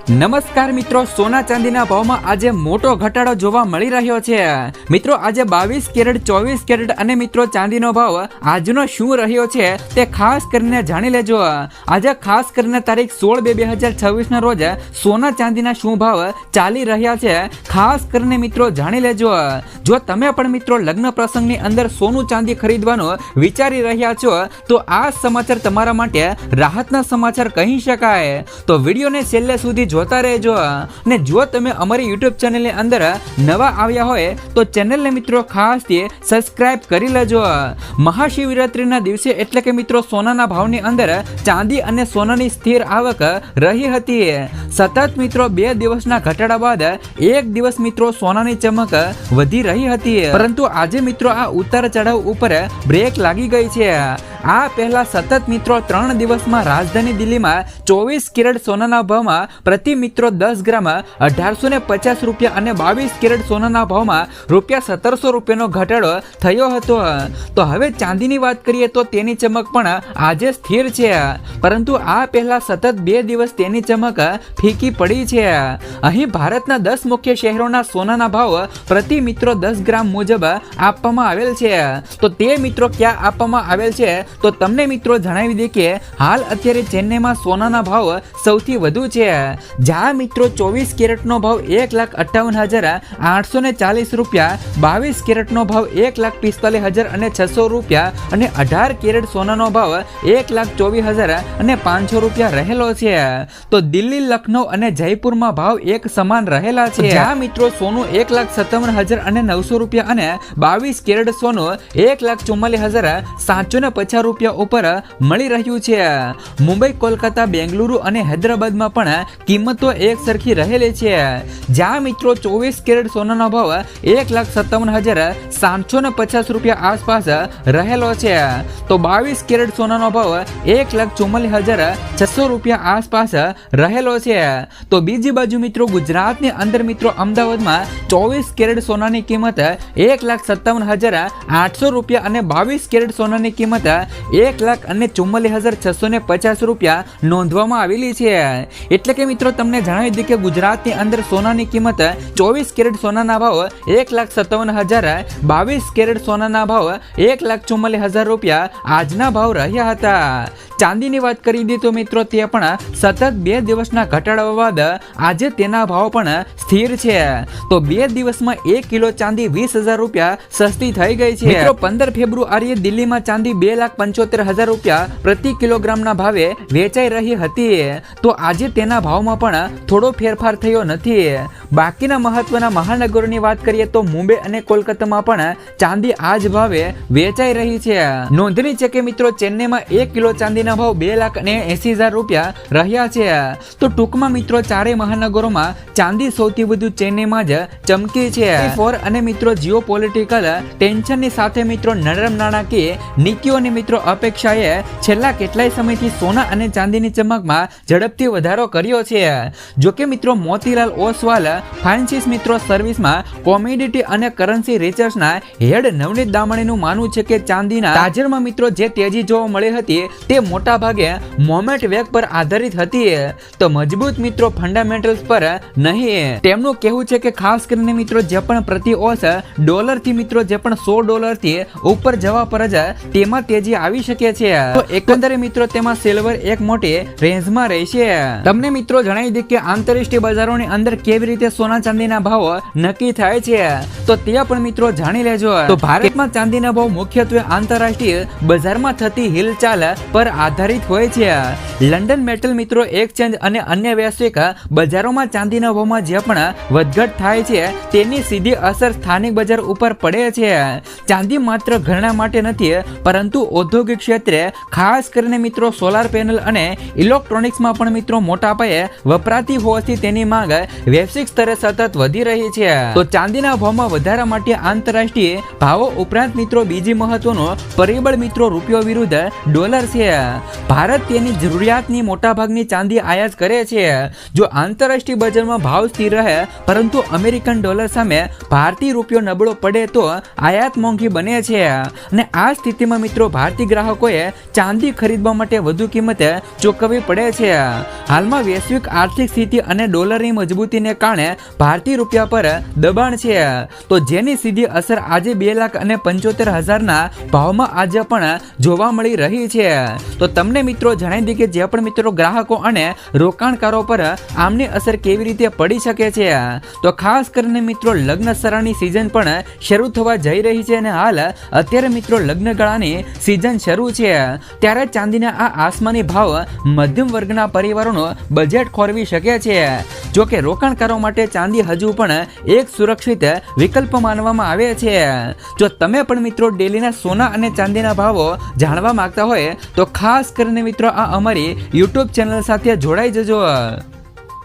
નમસ્કાર મિત્રો, સોના ચાંદીના ભાવમાં આજે મોટો ઘટાડો જોવા મળી રહ્યો છે. મિત્રો આજે 22 કેરેટ, 24 કેરેટ અને મિત્રો ચાંદીનો ભાવ આજનો શું રહ્યો છે તે ખાસ કરીને જાણી લેજો. આજે ખાસ કરીને તારીખ 16/2/2026 ના રોજ સોના ચાંદીના શું ભાવ ચાલી રહ્યા છે ખાસ કરીને મિત્રો જાણી લેજો. જો તમે પણ મિત્રો લગ્ન પ્રસંગની અંદર સોનું ચાંદી ખરીદવાનું વિચારી રહ્યા છો તો આ સમાચાર તમારા માટે રાહતના સમાચાર કહી શકાય. તો વિડીયોને છેલ્લે સુધી જોતા રહેજો. ને જો તમે અમારી YouTube ચેનલની અંદર નવા આવ્યા હોય તો ચેનલને મિત્રો ખાસથી સબસ્ક્રાઇબ કરી લેજો. મહાશિવરાત્રીના દિવસે એટલે કે મિત્રો સોનાના ભાવની અંદર ચાંદી અને સોનાની સ્થિર આવક રહી હતી. સતત મિત્રો 2 દિવસના ઘટાડા બાદ એક દિવસ મિત્રો સોનાની ચમક વધી રહી હતી, પરંતુ આજે મિત્રો આ ઉતાર ચઢાવ ઉપર બ્રેક લાગી ગઈ છે. આ પહેલા સતત મિત્રો 3 દિવસમાં રાજધાની દિલ્હીમાં 24 કેરેટ સોનાના ભાવમાં પ્રતિ મિત્રો 10 ગ્રામ 1850 રૂપિયા અને 22 કેરેટ સોનાના ભાવમાં રૂપિયા 1700 ઘટાડો થયો હતો. તો હવે ચાંદીની વાત કરીએ તો તેની ચમક પણ આજે સ્થિર છે, પરંતુ આ પહેલા સતત 2 દિવસ તેની ચમક ફીકી પડી છે. અહીં ભારતના 10 મુખ્ય શહેરોના સોનાના ભાવ પ્રતિ મિત્રો 10 ગ્રામ મુજબ આપવામાં આવેલ છે. તો તે મિત્રો ક્યાં આપવામાં આવેલ છે તો તમને મિત્રો જણાવી દે કે હાલ અત્યારે ચેન્નઈમાં સોનાના ભાવ સૌથી વધુ છે, જ્યાં મિત્રો 24 કેરેટનો ભાવ 1,58,840 રૂપિયા, 22 કેરેટનો ભાવ 1,45,600 રૂપિયા અને 18 કેરેટ સોનાનો ભાવ 1,24,500 રૂપિયા રહેલો છે. તો દિલ્હી, લખનઉ અને જયપુરમાં ભાવ એક સમાન રહેલા છે, જ્યાં મિત્રો સોનું 1,57,900 રૂપિયા અને 22 કેરેટ સોનું 1,44,750 રૂપિયા ઉપર મળી રહ્યું છે. મુંબઈ, કોલકાતા, બેંગલુરુ અને હૈદરાબાદમાં પણ કિંમતો એક સરખી રહેલી છે, જ્યાં મિત્રો 24 કેરેટ સોનાનો ભાવ 1,57,750 રૂપિયા આસપાસ રહેલો છે. તો 22 કેરેટ સોનાનો ભાવ 1,44,600 રૂપિયા આસપાસ રહેલો છે. તો બીજી બાજુ મિત્રો ગુજરાતની અંદર મિત્રો અમદાવાદમાં 24 કેરેટ સોનાની કિંમત 1,57,800 રૂપિયા અને 22 કેરેટ સોનાની કિંમત 1,44,650 રૂપિયા નોંધવામાં આવેલી છે. એટલે કે મિત્રો તમને જણાવી દઈએ કે ગુજરાતની અંદર સોનાની કિંમત 24 કેરેટ સોનાના ભાવ 1,57,000, 22 કેરેટ સોનાના ભાવ 1,44,000 રૂપિયા આજના ભાવ રહ્યા હતા. ચાંદીની વાત કરી દઈએ તો મિત્રો તે પણ સતત 2 દિવસના ઘટાડા બાદ આજે તેના ભાવ પણ સ્થિર છે. તો 2 દિવસમાં 1 કિલો ચાંદી 20,000 રૂપિયા સસ્તી થઈ ગઈ છે. મિત્રો 15 ફેબ્રુઆરીએ દિલ્હીમાં ચાંદી 2,75,000 રૂપિયા પ્રતિ કિલોગ્રામના ભાવે વેચાઈ રહી હતી. તો આજે તેના ભાવમાં પણ થોડો ફેરફાર થયો નથી. બાકીના મહત્વના મહાનગરોની વાત કરીએ તો મુંબઈ અને કોલકાતામાં પણ ચાંદી આ જ ભાવે વેચાઈ રહી છે. નોંધની છે કે મિત્રો ચેન્નઈમાં 1 કિલો ચાંદીના ભાવ 2,80,000 રૂપિયા રહ્યા છે. તો ટૂંકમાં મિત્રો ચારેય મહાનગરોમાં ચાંદી સૌથી વધુ ચેન્નઈમાં જ ચમકી છે. અને મિત્રો જીઓપોલિટિકલ ટેન્શનની સાથે મિત્રો નરમ નાણાકીય નીતિઓની મિત્રો અપેક્ષાએ છેલ્લા કેટલાય સમયથી સોના અને ચાંદીની ચમકમાં ઝડપથી વધારો કર્યો છે. જોકે મિત્રો મોતીલાલ ઓસવાલ ફાઇનાન્સિસ મિત્રો સર્વિસમાં કોમોડિટી અને કરન્સી રિસર્ચના હેડ નવનીત દામણીનું માનવું છે કે ચાંદીના તાજેતરમાં મિત્રો જે તેજી જોવા મળી હતી તે મોટા ભાગે મોમેન્ટ વેગ પર આધારિત હતી, તો મજબૂત મિત્રો ફંડામેન્ટલ્સ પર નહીં. તેમનું કહેવું છે કે ખાસ કરીને મિત્રો જે પણ પ્રતિ ઓસ ડોલરથી મિત્રો જે પણ $100 ઉપર જવા પર જ તેમાં તેજી આવી શકે છે. તો એકંદરે મિત્રો તેમાં સિલ્વર એક મોટી રેન્જમાં રહેશે. તમને મિત્રો જણાવી દે કે આંતરરાષ્ટ્રીય બજારોની અંદર કેવી રીતે સોના ચાંદીના ભાવ નક્કી થાય છે તો તે પણ મિત્રો જાણી લેજો. તો ભારતમાં ચાંદીના ભાવ મુખ્યત્વે આંતરરાષ્ટ્રીય બજારમાં થતી હિલચાલ પર આધારિત હોય છે. લંડન મેટલ મિત્રો એક્સચેન્જ અને અન્ય વૈશ્વિક બજારોમાં ચાંદીના ભાવમાં જે પણ વધઘટ થાય છે તેની સીધી અસર સ્થાનિક બજાર ઉપર પડે છે. ચાંદી માત્ર ઘરેણા માટે નથી, પરંતુ ઔદ્યોગિક ક્ષેત્રે ખાસ કરીને મિત્રો સોલાર પેનલ અને ઇલેક્ટ્રોનિક્સમાં પણ મિત્રો મોટા પાયે વપરાતી હોવાથી તેની માંગ વૈશ્વિક સ્તરે સતત વધી રહી છે. તો ચાંદીના ભાવમાં વધારા માટે આંતરરાષ્ટ્રીય ભાવો ઉપરાંત મિત્રો બીજી મહત્વનો પરિબળ મિત્રો રૂપિયો વિરુદ્ધ ડોલર છે. ભારત તેની જરૂરિયાતની મોટાભાગની ચાંદી આયાત કરે છે. જો આંતરરાષ્ટ્રીય બજારમાં ભાવ સ્થિર રહે પરંતુ અમેરિકન ડોલર સામે ભારતીય રૂપિયો નબળો પડે તો આયાત મોંઘી બને છે. અને આ સ્થિતિમાં મિત્રો ભારતીય ભારતીય ગ્રાહકોએ ચાંદી ખરીદવા માટે વધુ કિંમત ચૂકવવી પડે છે. હાલમાં વૈશ્વિક આર્થિક સ્થિતિ અને ડોલરની મજબૂતીને કારણે ભારતીય રૂપિયા પર દબાણ છે, તો જેની સીધી અસર આજે 2,75,000ના ભાવમાં આજે પણ જોવા મળી રહી છે. તો તમને મિત્રો જણાવી દઈએ કે જે પણ મિત્રો ગ્રાહકો અને રોકાણકારો પર આમની અસર કેવી રીતે પડી શકે છે. તો ખાસ કરીને મિત્રો લગ્ન સરાની સિઝન પણ શરૂ થવા જઈ રહી છે અને હાલ અત્યારે મિત્રો લગ્ન ગાળાની સિઝન શરૂ છે, ત્યારે ચાંદીના આ આસમાની ભાવ મધ્યમ વર્ગના પરિવારોનું બજેટ ખોરવી શકે છે. જો કે રોકાણકારો માટે ચાંદી હજુ પણ એક સુરક્ષિત વિકલ્પ માનવામાં આવે છે. જો તમે પણ મિત્રો ડેલીના સોના અને ચાંદીના ભાવો જાણવા માંગતા હોય તો ખાસ કરીને મિત્રો આ અમારી YouTube ચેનલ સાથે જોડાઈ જજો.